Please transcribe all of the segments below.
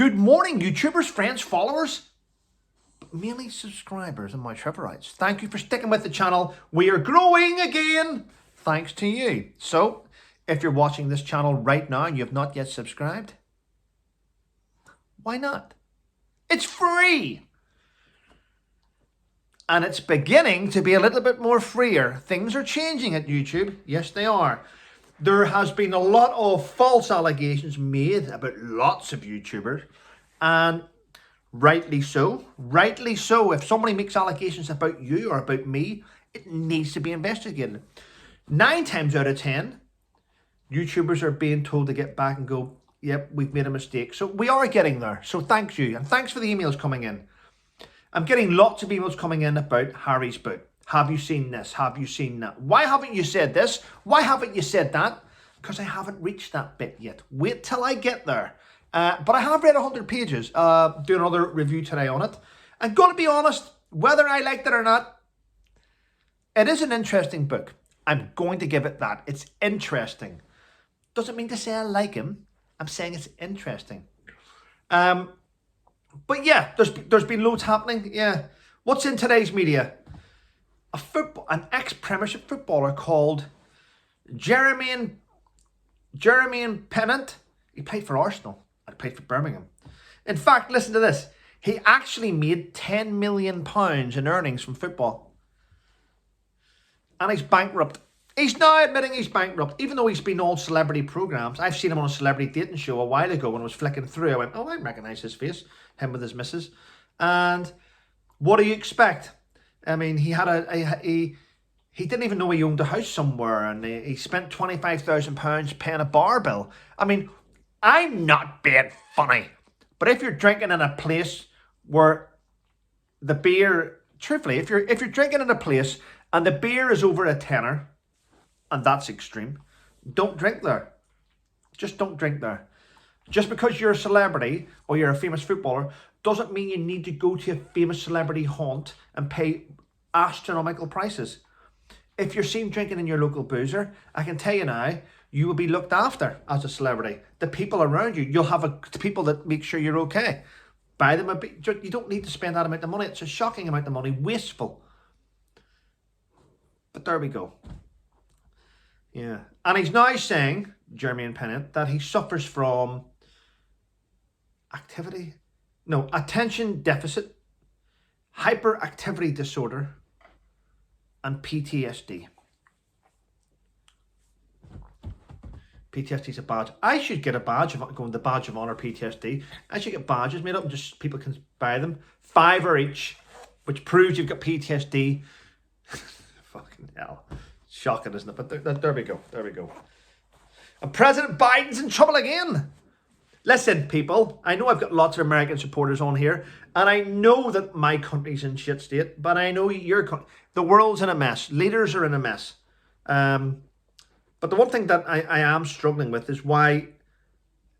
Good morning, YouTubers, friends, followers, but mainly subscribers and my Trevorites. Thank you for sticking with the channel. We are growing again, thanks to you. So, if you're watching this channel right now and you have not yet subscribed, why not? It's free! And it's beginning to be a little bit more freer. Things are changing at YouTube. Yes, they are. There has been a lot of false allegations made about lots of YouTubers. And rightly so. Rightly so. If somebody makes allegations about you or about me, it needs to be investigated. 9 times out of 10, YouTubers are being told to get back and go, yep, we've made a mistake. So we are getting there. So thank you. And thanks for the emails coming in. I'm getting lots of emails coming in about Harry's book. Have you seen this? Have you seen that? Why haven't you said this? Why haven't you said that? Because I haven't reached that bit yet. Wait till I get there. But I have read 100 pages. Doing another review today on it. I'm going to be honest, whether I liked it or not, it is an interesting book. I'm going to give it that. It's interesting. Doesn't mean to say I like him. I'm saying it's interesting. But yeah, there's been loads happening. Yeah. What's in today's media? An ex-Premiership footballer called Jeremy Pennant. He played for Arsenal. I played for Birmingham. In fact, listen to this. He actually made £10 million in earnings from football. And he's bankrupt. He's now admitting he's bankrupt, even though he's been on celebrity programmes. I've seen him on a celebrity dating show a while ago when I was flicking through. I went, oh, I recognise his face. Him with his missus. And what do you expect? I mean, he didn't even know he owned a house somewhere, and he spent £25,000 paying a bar bill. I mean, I'm not being funny, but if you're drinking in a place where the beer, truthfully, if you're drinking in a place and the beer is over a tenner, and that's extreme, don't drink there. Just don't drink there. Just because you're a celebrity or you're a famous footballer doesn't mean you need to go to a famous celebrity haunt and pay astronomical prices. If you're seen drinking in your local boozer, I can tell you now, you will be looked after as a celebrity. The people around you, you'll have people that make sure you're okay. Buy them you don't need to spend that amount of money. It's a shocking amount of money, wasteful. But there we go. Yeah. And he's now saying, Jeremy Pennant, that he suffers from attention deficit, hyperactivity disorder, and PTSD. PTSD is a badge. I should get a badge, going the badge of honor PTSD. I should get badges made up and just people can buy them. £5 each, which proves you've got PTSD. Fucking hell. Shocking, isn't it? But there we go. There we go. And President Biden's in trouble again. Listen, people, I know I've got lots of American supporters on here, and I know that my country's in shit state, but I know your country, the world's in a mess. Leaders are in a mess. But the one thing that I am struggling with is why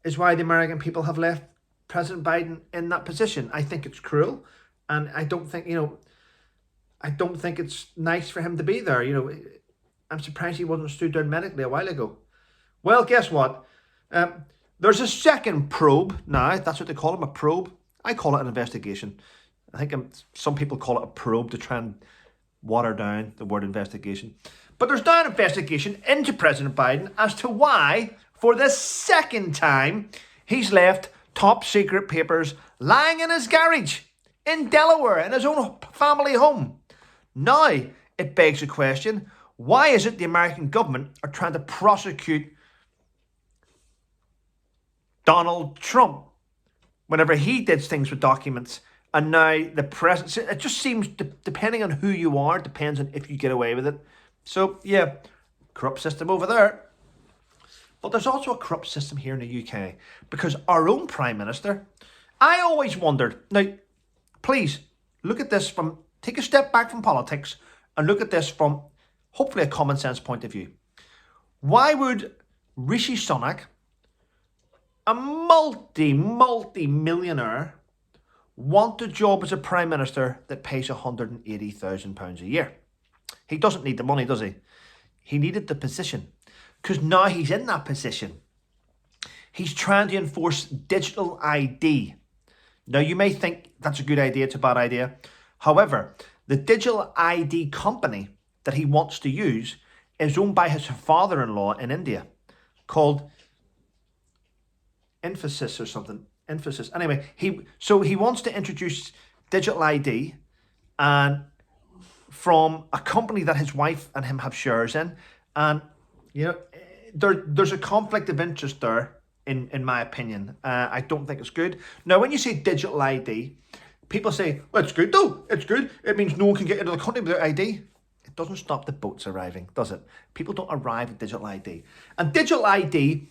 the American people have left President Biden in that position. I think it's cruel, and I don't think it's nice for him to be there. I'm surprised he wasn't stood down medically a while ago. Well, guess what? There's a second probe now. That's what they call them, a probe. I call it an investigation. I think some people call it a probe to try and water down the word investigation. But there's now an investigation into President Biden as to why, for the second time, he's left top secret papers lying in his garage in Delaware, in his own family home. Now, it begs the question, why is it the American government are trying to prosecute Donald Trump whenever he did things with documents, and now the president? It just seems, depending on who you are, depends on if you get away with it. So yeah, corrupt system over there. But there's also a corrupt system here in the UK, because our own Prime Minister, I always wondered, now please look at this take a step back from politics and look at this from hopefully a common sense point of view. Why would Rishi Sunak, a multi-millionaire, want a job as a Prime Minister that pays £180,000 a year? He doesn't need the money, does he? He needed the position, because now he's in that position. He's trying to enforce digital ID. Now, you may think that's a good idea, it's a bad idea. However, the digital ID company that he wants to use is owned by his father-in-law in India, called Infosys or something. Infosys. Anyway, he wants to introduce digital ID and from a company that his wife and him have shares in. And, you know, there's a conflict of interest there, in my opinion. I don't think it's good. Now, when you say digital ID, people say, well, it's good though. It's good. It means no one can get into the country without ID. It doesn't stop the boats arriving, does it? People don't arrive with digital ID. And digital ID,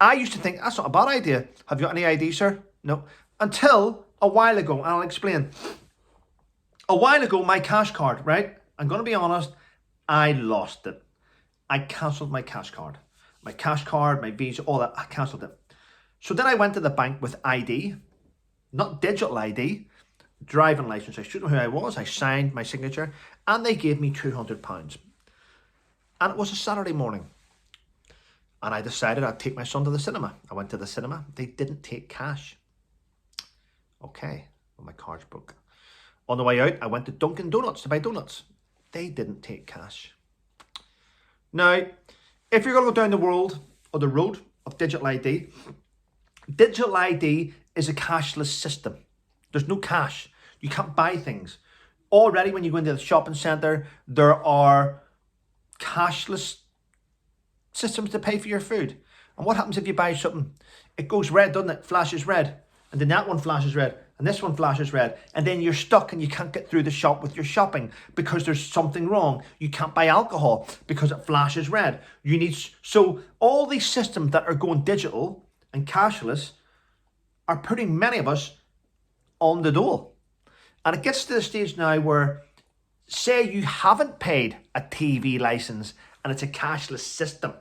I used to think, that's not a bad idea. Have you got any ID, sir? No. Until a while ago, and I'll explain. A while ago, my cash card, right? I'm going to be honest, I lost it. I cancelled my cash card. My cash card, my Visa, all that, I cancelled it. So then I went to the bank with ID, not digital ID, driving license. I showed them who I was. I signed my signature and they gave me £200. And it was a Saturday morning. And I decided I'd take my son to the cinema. I went to the cinema. They didn't take cash. Okay, well, my card's broke. On the way out, I went to Dunkin' Donuts to buy donuts. They didn't take cash. Now, if you're going to go down the world or the road of digital ID is a cashless system. There's no cash. You can't buy things. Already when you go into the shopping centre, there are cashless systems to pay for your food. And what happens if you buy something? It goes red, doesn't it? Flashes red. And then that one flashes red. And this one flashes red. And then you're stuck and you can't get through the shop with your shopping because there's something wrong. You can't buy alcohol because it flashes red. So all these systems that are going digital and cashless are putting many of us on the dole. And it gets to the stage now where, say you haven't paid a TV license and it's a cashless system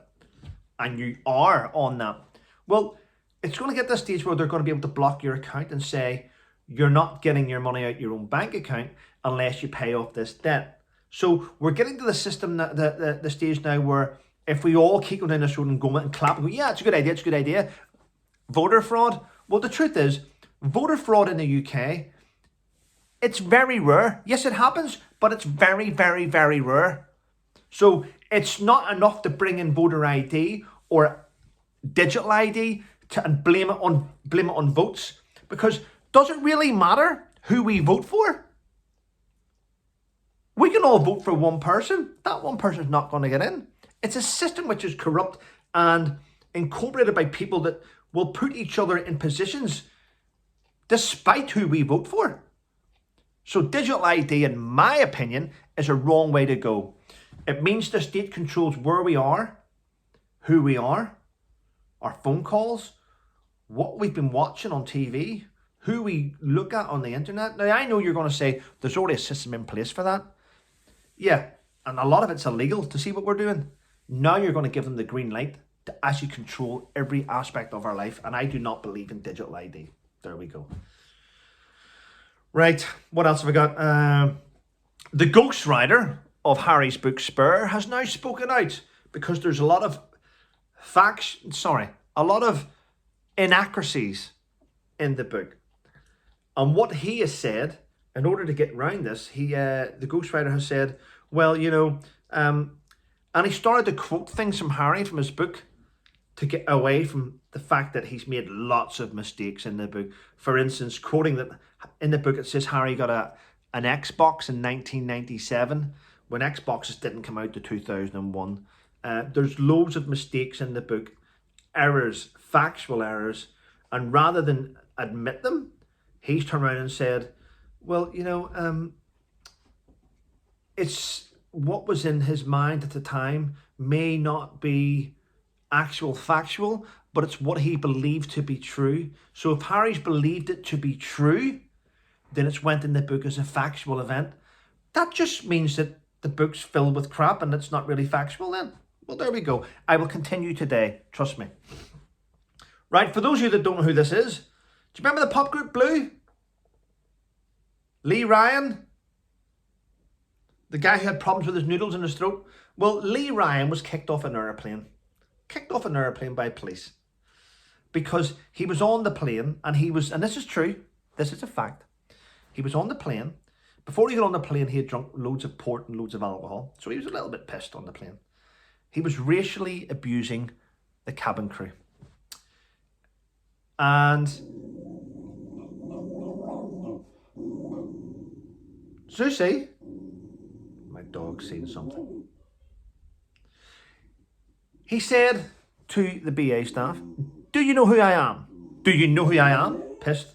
and you are on that. Well, it's going to get to the stage where they're going to be able to block your account and say, you're not getting your money out your own bank account unless you pay off this debt. So we're getting to the system, the stage now where if we all keep going down this road and go and clap and go, yeah, it's a good idea, it's a good idea. Voter fraud. Well, the truth is, voter fraud in the UK, it's very rare. Yes, it happens, but it's very, very, very rare. So it's not enough to bring in voter ID or digital ID and blame it on votes, because does it really matter who we vote for? We can all vote for one person. That one person is not going to get in. It's a system which is corrupt and incorporated by people that will put each other in positions despite who we vote for. So digital ID, in my opinion, is a wrong way to go. It means the state controls where we are, who we are, our phone calls, what we've been watching on TV, who we look at on the internet. Now, I know you're going to say there's already a system in place for that. Yeah, and a lot of it's illegal to see what we're doing. Now you're going to give them the green light to actually control every aspect of our life. And I do not believe in digital ID. There we go. Right, what else have we got? The ghostwriter of Harry's book Spur has now spoken out because there's a lot of inaccuracies in the book. And what he has said, in order to get around this, the ghostwriter has said, well, and he started to quote things from Harry from his book to get away from the fact that he's made lots of mistakes in the book. For instance, quoting that in the book, it says Harry got an Xbox in 1997 when Xboxes didn't come out to 2001. There's loads of mistakes in the book, errors, factual errors, and rather than admit them, he's turned around and said, well, it's what was in his mind at the time may not be actual factual, but it's what he believed to be true. So if Harry's believed it to be true, then it's went in the book as a factual event. That just means that the book's filled with crap and it's not really factual then. Well, there we go. I will continue today. Trust me. Right, for those of you that don't know who this is, do you remember the pop group Blue? Lee Ryan? The guy who had problems with his noodles in his throat? Well, Lee Ryan was kicked off an airplane. Kicked off an airplane by police. because he was on the plane and and this is true, this is a fact, he was on the plane. Before he got on the plane, he had drunk loads of port and loads of alcohol, so he was a little bit pissed on the plane. He was racially abusing the cabin crew. And Zeusy, my dog's seen something. He said to the BA staff, "Do you know who I am? Do you know who I am?" Pissed.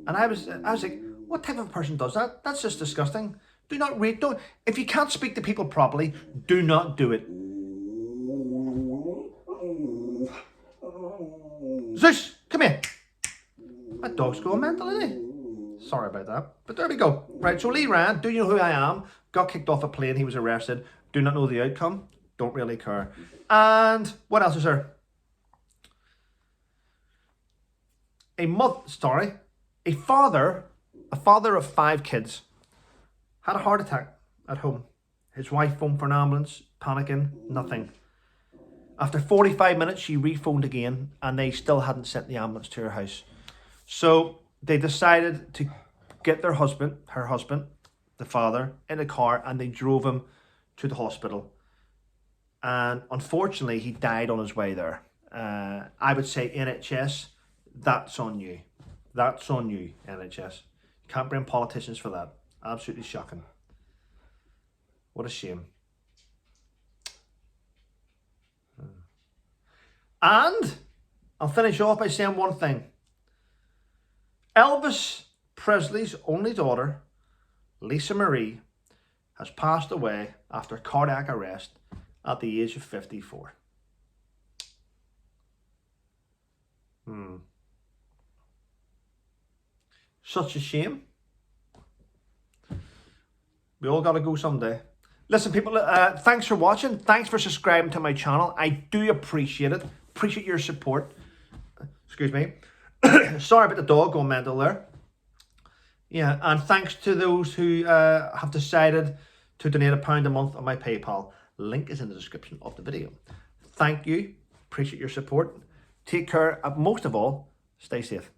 And I was like, what type of person does that? That's just disgusting. Do not read. Don't. If you can't speak to people properly, do not do it. Zeus, come here. My dog's going mental, isn't he? Sorry about that. But there we go. Right, so Lee Ryan, do you know who I am? Got kicked off a plane. He was arrested. Do not know the outcome. Don't really care. And what else is there? A father of 5 kids had a heart attack at home. His wife phoned for an ambulance, panicking, nothing. After 45 minutes, she rephoned again, and they still hadn't sent the ambulance to her house. So they decided to get her husband, the father, in a car, and they drove him to the hospital. And unfortunately, he died on his way there. I would say NHS, that's on you. That's on you, NHS. You can't blame politicians for that. Absolutely shocking. What a shame. And I'll finish off by saying one thing. Elvis Presley's only daughter, Lisa Marie, has passed away after cardiac arrest at the age of 54. Such a shame. We all got to go someday. Listen, people, thanks for watching. Thanks for subscribing to my channel. I do appreciate it. Appreciate your support. Excuse me. Sorry about the dog going mental there. Yeah, and thanks to those who have decided to donate £1 a month on my PayPal. Link is in the description of the video. Thank you. Appreciate your support. Take care. And most of all, stay safe.